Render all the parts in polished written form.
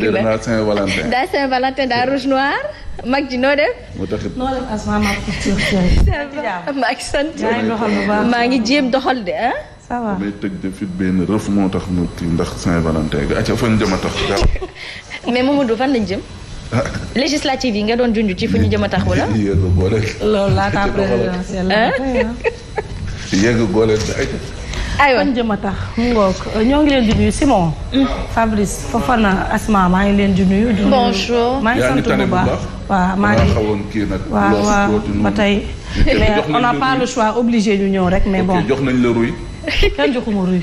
daa Saint-Valentin. daa Saint-Valentin daa rouge noir. mag ji noo def. moo taxit noo def asma maa ngi sant. maa maa ngi jéem doxal de ah. ça va damay tëj de fit benn rëf moo tax mu kii ndax Saint-Valentin bi acca fan jëm a tax gaaw. mais Mamadou fan lañ jëm. législative yi nga doon junj ci fu ñu jëm a tax wala. yegg boole. loolu laata présidentielle yegg boole bi ay. aywa fan jëm a tax mu ngoog ñoo ngi leen di nuyu Simon. Fabrice Fofana Asma maa ngi leen di nuyu. bonjour maa ngi sant bu baax. waaw maa ngi xawoon kii nag. waaw ba tey. mais on n'a pas le choix obligé ñu ñëw rek mais bon. jox nañ la ruy. kenn joxuma ruy.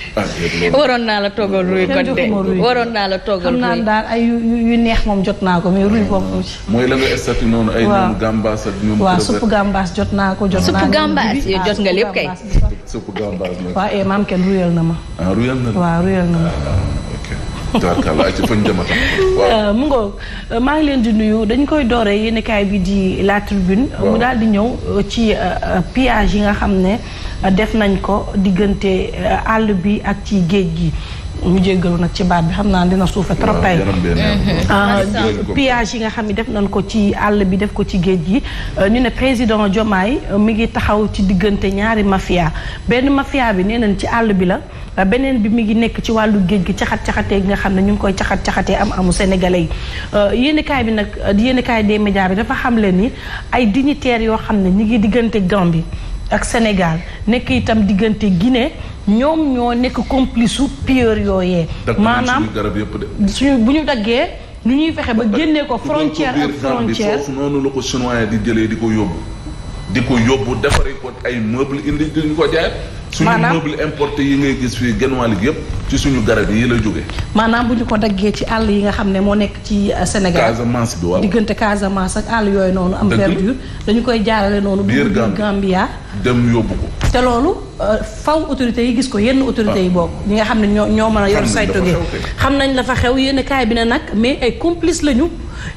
waroon naa la toggal ruy kon de waroon naa la toggal ruy. xam naa daal ay yu neex moom jot naa ko mais ruy boobu ci. mooy la nga statut noonu ay ñoom gambas ak ñoom. waaw suppu gambas jot naa ko jot naa. suppu gambas yow jot nga lépp kay. suppu gambas nag. waaw maam kenn ruyal na ma. ah ruyal na la waaw ruyal na ma. ok. tubaarkalla ay ci fañ jëmata. waaw mu ngoog maa ngi leen di nuyu dañ koy dooree yéenekaay bi di La Tribune. mu daal di ñëw ci pillage yi nga xam ne def nañ ko diggante àll bi ak ci géej gi. mu jéggalu nag ci baat bi xam naa dina suufe trop tey pillage yi nga xam ne def nañ ko ci àll bi def ko ci géej gi ñu ne président Diomaye mi ngi taxaw ci diggante ñaari mafia benn mafia bi nee nañ ci àll bi la beneen bi mi ngi nekk ci wàllu géej gi caxat-caxatee gi nga xam ne ñu ngi koy caxat-caxatee amu sénégalais yi yéenekaay bi nag yéenekaay des médias bi dafa xam leen ni ay dignitaires yoo xam ne ñu ngi diggante Gambie ak Sénégal nekk itam diggante Guinée ñoom ñoo nekk complice su pilleurs yooyee. maanaam suñu bu ñu daggee nu ñuy fexe ba génnee ko frontière ak frontière. foofu noonu la ko chinois di jëlee di ko yóbbu defaree ko ay meuble indi di ko jaay. suñu meuble importé yi ngay gis fii genn wàll yëpp ci suñu garab yi la jóge maanaam bu ñu ko daggee ci àll yi nga xam ne moo nekk ci Sénégal Casamance bi waaw diggante Casamance ak àll yooyu noonu am verdure dañu koy jaarale noonu biir Gambia dem yóbbu ko te loolu faw autorités yi gis ko yenn autorités yi bokk ñi nga xam ne ñoo mën a yor saytu gi xam nañ la fa xew yéen kaay bi ne nag mais ay complice lañu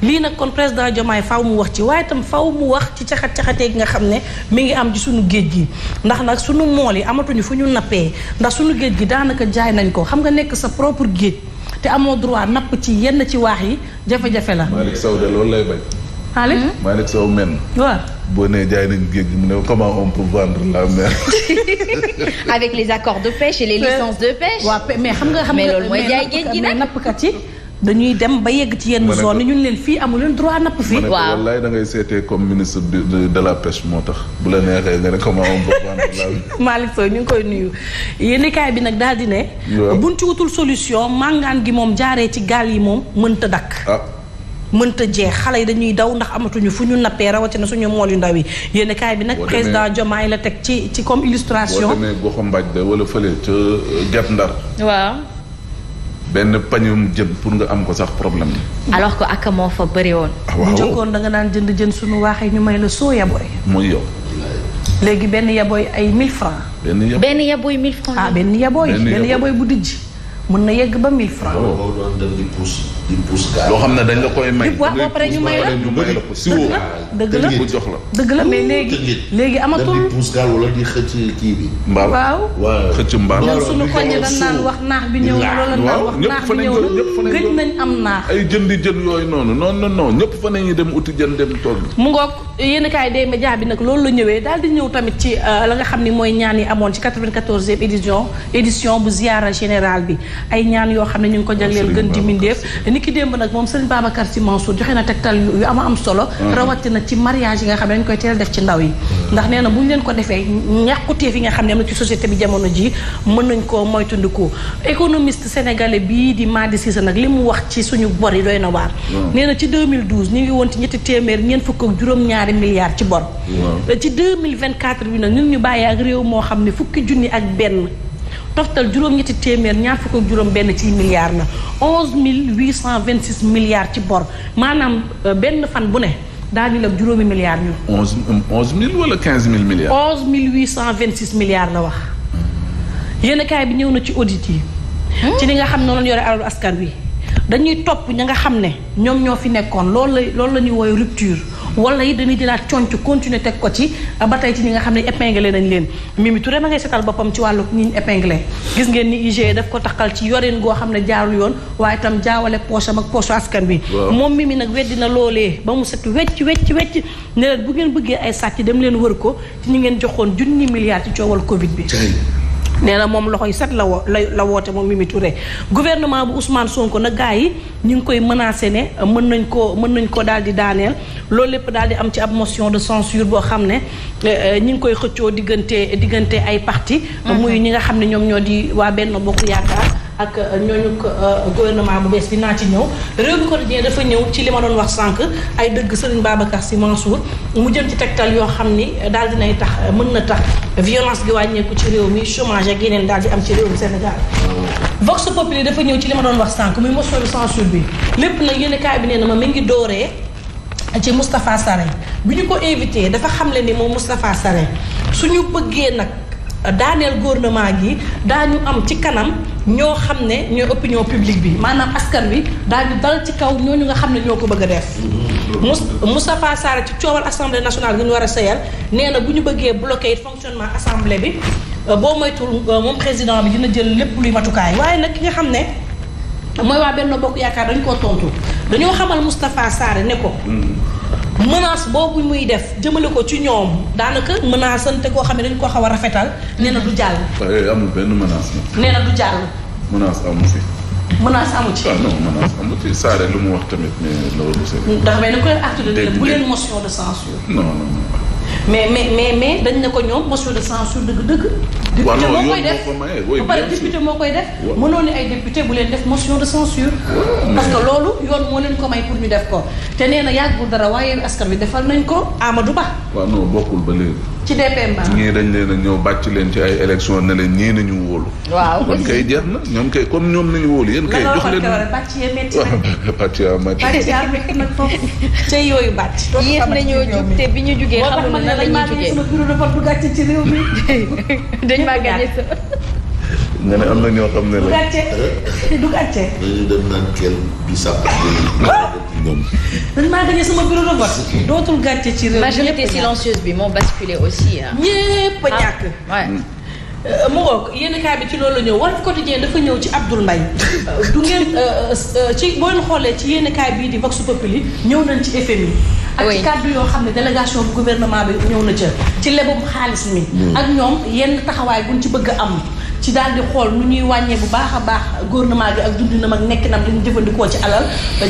lii nag kon président Diomaye faw mu wax ci waaye itam faw mu wax ci caxat-caxatee gi nga xam ne mi ngi am ci suñu géej gi ndax nag suñu mool yi amatuñu fu ñu nappee ndax suñu géej gi daanaka jaay nañ ko xam nga nekk sa propre géej te amoo droit napp ci yenn ci waax yi jafe-jafe la. Malick Sow de loolu lay bañ. Malick Sow men. waaw. boo nee jaay nañ géej gi mu ne comment on peut vendre la mer. avec les accords de pêche et les licences de pêche. waaw mais xam nga mais loolu mooy jaay géej gi nag nappkat yi. dañuy dem ba yegg ci yenn zone yi ñun leen fii amu leen droit napp fii. waaw wallaay da ngay seetee comme ministre de la pêche moo tax bu la neexee nga ne comment on peut vendre la. Malick Sow ñu ngi koy nuyu yéenekaay bi nag daal di ne. buñ ci wutul solution màngaan gi moom jaaree ci gaal yi moom mënta dakk. mënta jeex xale yi dañuy daw ndax amatuñu fu ñu nappee rawatina suñu mool yu ndaw yi yéenekaay bi nag président Diomaye la teg ci comme illustration. boo demee Goxu Mbaj de wala fële ca Guet Ndar. waaw. benn pañum jën pour nga am ko sax problème la. alors que ak moo fa bëri woon. bu njëkkoon da nga daan jënd jën suñu waaxee ñu may la soo yaboy. muy yow. léegi benn yaboy ay 1000 francs. benn yaboy 1000 francs. benn yaboy bu dijj mën na yegg ba 1000 francs. boo doon dem di pousse loo xam ne dañ la koy may. waaw ba pare ñu may la ko si woo. dëgg la bu jox la. dëgg la mais léegi amatul. dem di pousse gaal wala di xëcc kii bi. mbaal waaw xëcc mbaal. ñun suñu koñ dañ naan wax naax bi ñëw na loolu naan wax naax bi ñëw na gëj nañ am naax. ay jën yooyu noonu non ñëpp fa nañuy dem uti jën dem tool bi. mu ngoog yéenekaay des médias bi nag loolu la ñëwee daal di ñëw tamit ci la nga xam ni mooy ñaan yi amoon ci 94e édition bu ziara générale bi ay ñaan yoo xam ne ñu ngi ko jagleel gën di mindeef ni ki démb nag moom Serigne Babacar Sy Mansour joxe na tegtal yu am solo rawatina ci mariage yi nga xam ne dañ koy teel def ci ndaw yi ndax nee na bu ñu leen ko defee ñàkkuteef yi nga xam ne am na ci société bi jamono ji mën nañ koo moytandiku économiste sénégalais bii di Madi Cissé nag li mu wax ci suñu bor yi doy na waar nee na ci 2012 ñu ngi woon ci ñeent fukk ak juróom-ñaari milliards ci bor ci 2024 bi nag ñun ñu bàyyee ak réew moo xam ne fukki junni ak benn toftal juróom-ñetti téeméer ñaar fukk ak juróom benn ci milliards na 11.826 milliards ci bor maanaam benn fan bu ne daañu la juróomi milliards ñun. 11.000 wala 15.000 milliards. 11.826 milliards la wax. yéen kaay bi ñëw na ci audit yi. ci li nga xam ne noonu yore alalu askan wi dañuy topp ña nga xam ne ñoom ñoo fi nekkoon loolu la ñuy woowee rupture wala yi dañuy jëlaat conc continuer teg ko ci ba tey ci ñi nga xam ne épinglé nañ leen Mimi Touré ma ngay seetal boppam ci wàllu ñi ñu épinglé gis ngeen ni IGE daf ko taxal ci yorin goo xam ne jaarul yoon waaye itam jaawale poche am ak poche askan bi moom Mimi nag weddi na loolee ba mu set wecc ne leen bu ngeen bëggee ay sàcc dem leen wër ko ci ñi ngeen joxoon 1 milliard ci coowal Covid bi nee na moom loxo yi set la woote moom Mimi Touré gouvernement bu Ousmane Sonko nag gars yi ñu ngi koy menacé ne mën nañ ko daal di daaneel loolu lépp daal di am ci ab motion de censure boo xam ne ñi ngi koy xëccoo diggante ay parti muy ñi nga xam ne ñoom ñoo di waa Benno Bokk Yaakaar ak ñooñu gouvernement bu bees bi naa ci ñëw réew mi quotidien dafa ñëw ci li ma doon wax sànq ay dëgg Serigne Babacar Sy Mansour mu jëm ci tegtal yoo xam ni daal dinay tax mën na tax violence gi wàññeeku ci réew mi chômage ak yeneen daal di am ci réew mi Sénégal Vox Populi dafa ñëw ci li ma doon wax sànq muy motion de censure bi lépp nag yéen kaay bi nee na ma mi ngi dooree ci Moustapha Sarré bi ñu ko invité dafa xamle ni moom Moustapha Sarré suñu bëggee nag daaneel gouvernement gi daañu am ci kanam ñoo xam ne ñooy opinion publique bi maanaam askan wi daañu dal ci kaw ñooñu nga xam ne ñoo ko bëgg a def Moustapha Sarré ci coowal assemblée nationale gi ñu war a seyal nee na bu ñu bëggee bloquer fonctionnement assemblée bi boo moytul moom président bi dina jël lépp luy matukaay waaye nag ki nga xam ne mooy waa Benno Bokk Yaakaar dañu koo tontu dañoo xamal Moustapha Sarré ne ko menace boobu muy def jëmale ko ci ñoom daanaka menacante koo xam ne dañu ko xaw a rafetal nee na du jàll. amul benn menace la. nee na du jàll. menace amu fi. menace amu ci. non menace amu fi Sarré lu mu wax tamit mais loolu c'est. ndax mais da koy acte de bu leen motion de censure. non. mais dañ ne ko ñoom motion de censure dëgg-dëgg. député moo koy def ba pare député moo koy def. mënoon ni ay député bu leen def motion de censure. parce que loolu yoon moo leen ko may pour ñu def ko. te nee na yàggul dara waaye askan wi defal nañ ko Amadou Ba. waaw non bokkul ba léegi. ci DPM ba. ñii dañ leen a ñëw bàcc leen ci ay élection ne leen ñii nañu wóolu. waaw kon kay jeex na ñoom kay comme ñoom nañu wóolu yéen kay jox leen. bàcc yee métti nag. bàcc yaa métti. bàcc yaa métti nag foofu. cay yooyu bàcc. yéex nañoo jug te bi ñu jugee xamul na la ñuy jugee sama bureau de vote du gàcce ci réew mi. dañ maa gagné sa. nga ne am na ñoo xam ne du la. gàcce du gàcce. dañu dem naan kenn bi sax ñoom. dañ maa gagné sama bureau de vote. dootul gàcce ci réew mi. majorité silencieuse bi moo basculé aussi. ñépp a ñàkk. mu ngoog yéen kaay bi ci loolu la ñëw Walf Quotidien dafa ñëw ci Abdoul Mbaye du ngeen ci boo leen xoolee ci yéen kaay bii di Vox Populi ñëw nañ ci FMI ak ci kàddu yoo xam ne délégation bu gouvernement bi ñëw na ca ci lebum xaalis mi ak ñoom yenn taxawaay buñ ci bëgg a am ci daal di xool nu ñuy wàññee bu baax a baax gouvernement bi ak dundinam ak nekkinam dañu jëfandikoo ci alal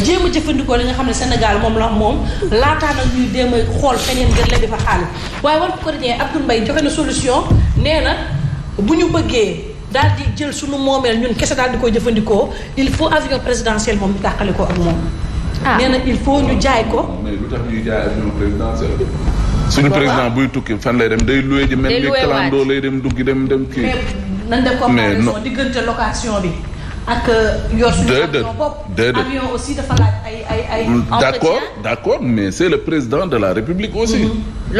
jéem a jëfandikoo li nga xam ne Sénégal moom la moom laataa nag ñuy déem a xool feneen ngir lebi fa xaalis waaye Walf Quotidien Abdoul Mbaye joxe na solution nee na bu ñu bëggee daal di jël suñu moomeel ñun kese daal di koy jëfandikoo il faut avion présidentiel moom ñu tàqale ko ak moom. nee na il faut ñu jaay ko. mais lu tax ñuy jaay avion présidentiel. suñu président buy tukki fan lay dem day loué ji mel ni kalandoo lay dem duggi dem kii. mais nañ def comparaison diggante location bi ak yor suñu avion bopp. avion aussi dafa laaj ay d'accord mais c'est le président de la République aussi.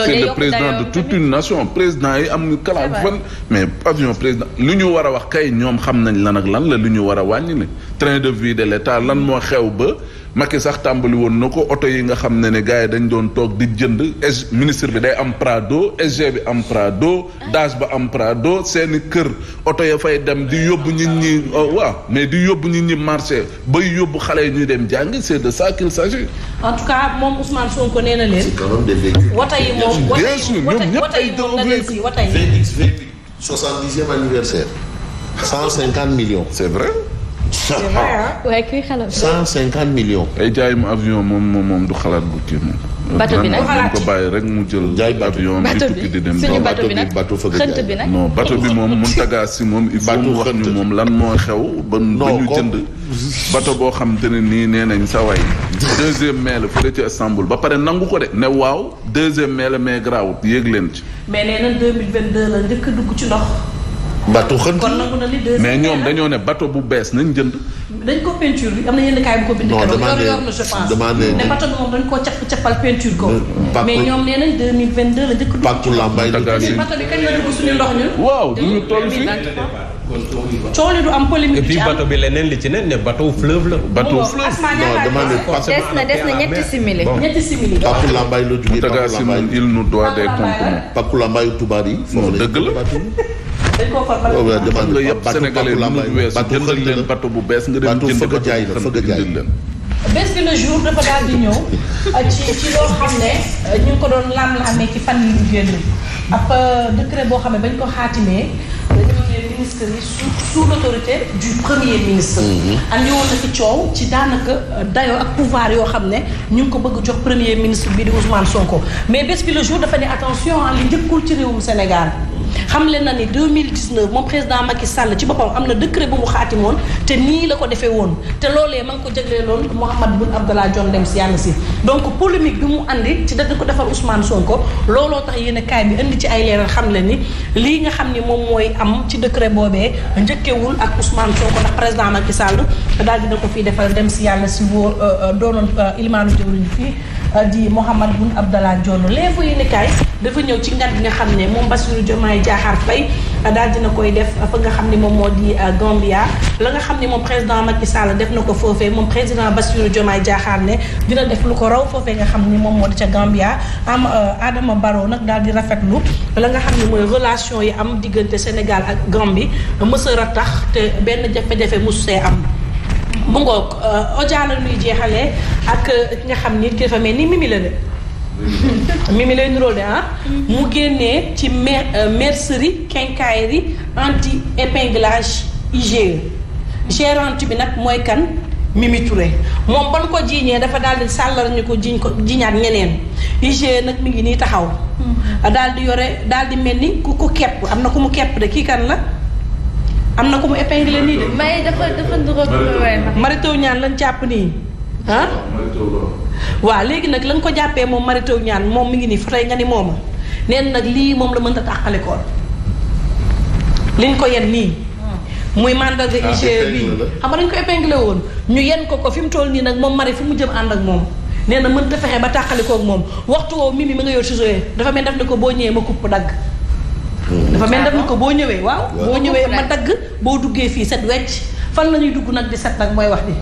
C'est le président de toute une nation président yi am kalaat fan mais avion président lu ñu war a wax kay ñoom xam nañ lan ak lan la lu ñu war a wàññi ne train de vie de l'État lan moo xew ba Macky sax tàmbali woon na ko oto yi nga xam ne gars yi dañ doon toog di jënd ministre bi day am Prado SG bi am Prado DAGE ba am Prado seeni kër oto ya fay dem di yóbbu nit ñi waaw mais di yóbbu nit ñi marché bay yóbbu xale yi ñuy dem jàngi c'est de ça qu'il s'agit. En tout cas moom Ousmane Sonko nee na leen. C'est quand même des véhicules. wata yi moom bien sûr ñoom ñëpp ay véhicule 70e anniversaire. 150 millions. C'est vrai. waaye kuy xalaat. 150 millions. ay jaayum avion moom du xalaat bu kii moom. bateau bi nag dañ ko bàyyi rek mu jël. jaay avion bi tukki di dem. suñu bateau bi nag bateau xënt bi nag. non bateau bi moom Mountaga Sy moom il faut mu wax ñu moom lan moo xew. ba ñu jënd bateau boo xam te ne nii nee nañ sa way 2e mai la fële ci Istanbul ba pare nangu ko de ne waaw 2e mai la mais garaawut yéeg leen ci. mais nee na 2022 la njëkk a dugg ci ndox. bateau xënt. kon nangu na li 2e mais ñoom dañoo ne bateau bu bees nañ jënd. dañ ko peinture bi am na yenn kaay bu ko bind. non demandé yor na je pense ne bateau bi moom dañ koo cappal peinture ko. mais ñoom nee nañ 2022 la njëkk a dugg. Pàccu Lambaye bateau bi kañ la dugg suñu ndox ñun. waaw du ñu toll fii coow li du am polémique. et puis bateau bi leneen li ci ne bateau fleuve la. bateau fleuve des na ñetti simili. ñetti simili. Paku Lambaye la jógee Taga Simon il nous doit des compliments. Paku Lambaye tubaab yi. non dëgg la. dañ koo faral xam nga yëpp sénégalais lu mu weesu jëndal leen bateau bu bees nga dem jënd bateau jaay la fëgg jaay leen. bés bi le jour dafa daal di ñëw ci loo xam ne ñu ngi ko doon lam-lamee ci fan yi ñu génn ab décret boo xam ne bañ ko xaatimee dañoo ne ministre yi sous l'autorité du premier ministre. andi woon na ci coow ci daanaka dayoo ak pouvoir yoo xam ne ñu ngi ko bëgg jox premier ministre bi di Ousmane Sonko mais bés bi le jour dafa ne attention li njëkkul ci réewum Sénégal. xam leen na ni 2019 moom président Macky Sall ci boppam am na décret bu mu xaatimoon te nii la ko defee woon te loolee ma ngi ko jagleeloon Mahammed Boun Abdallah Dionne dem si yàlla si donc polémique bi mu andi ci dëgg ko defal Ousmane Sonko looloo tax yéen kaay bi indi ci ay leeral xam leen ni lii nga xam ni moom mooy am ci décret boobee njëkkewul ak Ousmane Sonko ndax président Macky Sall daal dina ko fii defal dem si yàlla si wóor doonoon ilimaanu jawriñ fii di Mahammed Boun Abdallah Dionne léegi yéen kaay dafa ñëw ci ngat bi nga xam ne moom Bassirou Diomaye Diakhar Faye daal dina koy def fa nga xam ne moom moo di Gambia la nga xam ne moom président Macky Sall def na ko foofee moom président Bassirou Diomaye Diakhar ne dina def lu ko raw foofee nga xam ni moom moo di ca Gambia am Adama Barrow nag daal di rafetlu la nga xam ne mooy relation yi am diggante Sénégal ak Gambie mësa ratax te benn jafe-jafe mosu see am mu ngoog ojaala nuy jeexalee ak ki nga xam ni ki dafa mel ni Mimi la de Mimi lay niróo de mu génnee ci mercerie quincaillerie anti épinglage IGE gérante bi nag mooy kan Mimi Touré moom ban ko jiiñee dafa daal di sàllar ñu ko jiñaat ñeneen IGE nag mi ngi nii taxaw daal di yore daal di mel ni ku kepp am na ku mu kepp de kii kan la am na ku mu épinglé nii de mais dafa nduróog Mary Teuw Niane lañ jàpp nii waaw léegi nag la nga ko jàppee moom Mary Teuw Niane moom mi ngi nii fa tey nga ni mooma neen nag lii moom la mënta tàqale koon liñ ko yen nii muy mandat de IGE bii xam nga dañ ko épinglé woon ñu yen ko fi mu toll nii nag moom Mary fi mu jëm ànd ak moom nee na mënta fexe ba tàqale koog moom waxtu woowu Mimi ma nga yor ciseau dafa mel def ne ko boo ñëwee ma kupp dagg dafa mel def ne ko boo ñëwee boo ñëwee ma dagg boo duggee fii set wecc fan la ñuy dugg nag di set nag mooy wax di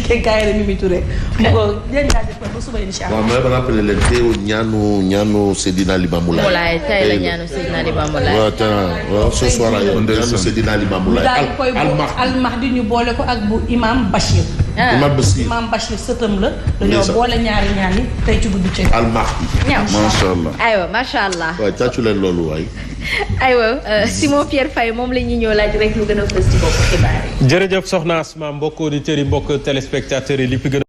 kenkaayeri Mimi Touré mu ko leen jaajëfal ba suba insha Allah. waaw mais ba rappelé leen teew ñaanu Seydina Limamou Laye. tey la ñaanu Seydina Limamou Laye. waaw ce soir ñaanu Seydina Limamou Laye. daal koy Al-Mahdi ñu boole ko ak bu Imam Bachir. Imam Bachir sëtam la. dañoo boole ñaari ñaan yi tey ci guddi ci. Al-Mahdi. macha allah aywa macha allah. waaw tàccu leen loolu waay. aywa Simon Pierre Faye moom la ñuy ñëw laaj rek lu gën a fës ci bopp xibaar yi. jërëjëf soxna Asma mbokk auditeurs yi mbokk téléspectateurs yi li fi gën